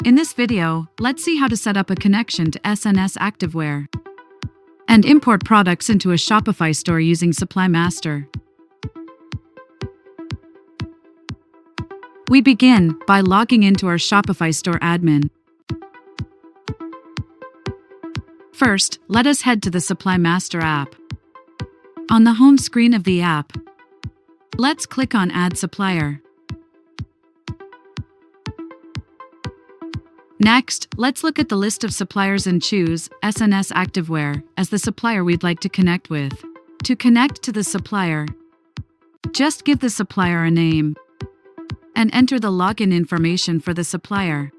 In this video, let's see how to set up a connection to S&S Activewear and import products into a Shopify store using Supply Master. We begin by logging into our Shopify store admin. First, let us head to the Supply Master app. On the home screen of the app, let's click on Add Supplier. Next, let's look at the list of suppliers and choose S&S Activewear as the supplier we'd like to connect with. To connect to the supplier, just give the supplier a name and enter the login information for the supplier.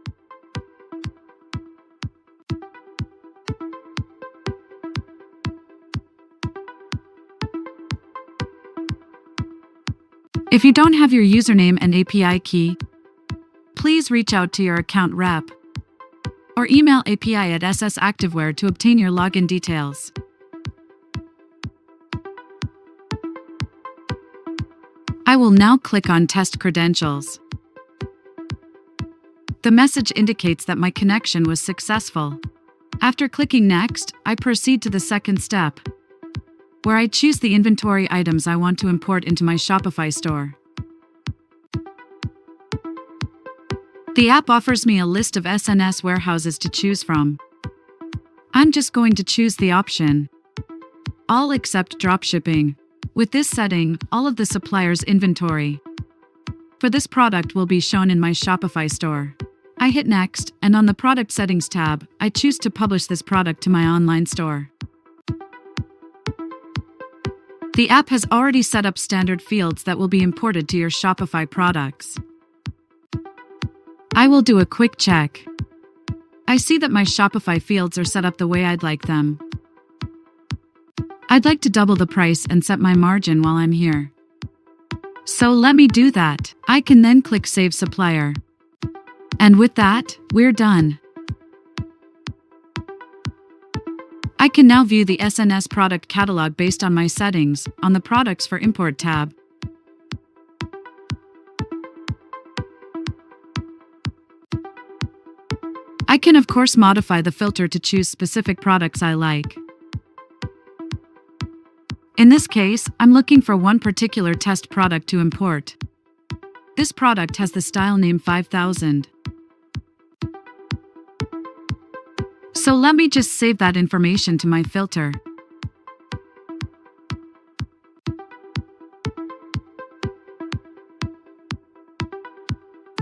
If you don't have your username and API key, please reach out to your account rep or email API at SS Activewear to obtain your login details. I will now click on Test Credentials. The message indicates that my connection was successful. After clicking Next, I proceed to the second step, where I choose the inventory items I want to import into my Shopify store. The app offers me a list of S&S warehouses to choose from. I'm just going to choose the option All except dropshipping. With this setting, all of the supplier's inventory for this product will be shown in my Shopify store. I hit Next, and on the Product Settings tab, I choose to publish this product to my online store. The app has already set up standard fields that will be imported to your Shopify products. I will do a quick check. I see that my Shopify fields are set up the way I'd like them. I'd like to double the price and set my margin while I'm here. So let me do that. I can then click Save Supplier. And with that, we're done. I can now view the S&S product catalog based on my settings on the Products for Import tab. I can of course modify the filter to choose specific products I like. In this case, I'm looking for one particular test product to import. This product has the style name 5000. So let me just save that information to my filter.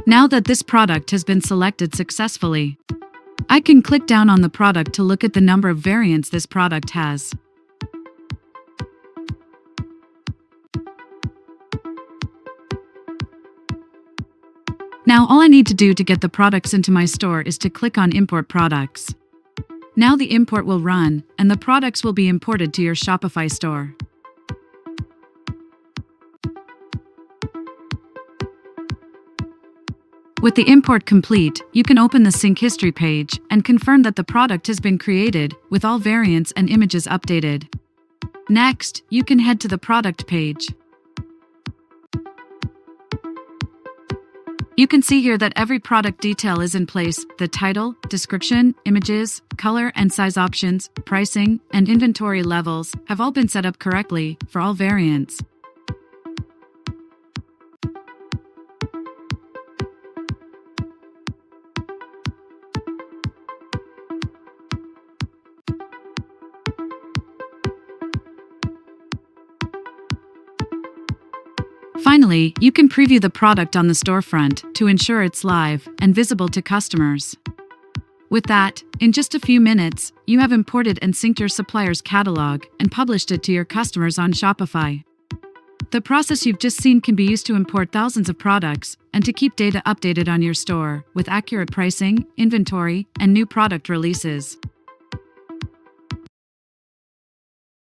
Now that this product has been selected successfully, I can click down on the product to look at the number of variants this product has. Now all I need to do to get the products into my store is to click on Import Products. Now the import will run, and the products will be imported to your Shopify store. With the import complete, you can open the sync history page and confirm that the product has been created with all variants and images updated. Next, you can head to the product page. You can see here that every product detail is in place: the title, description, images, color and size options, pricing, and inventory levels have all been set up correctly for all variants. Finally, you can preview the product on the storefront to ensure it's live and visible to customers. With that, in just a few minutes, you have imported and synced your supplier's catalog and published it to your customers on Shopify. The process you've just seen can be used to import thousands of products and to keep data updated on your store with accurate pricing, inventory, and new product releases.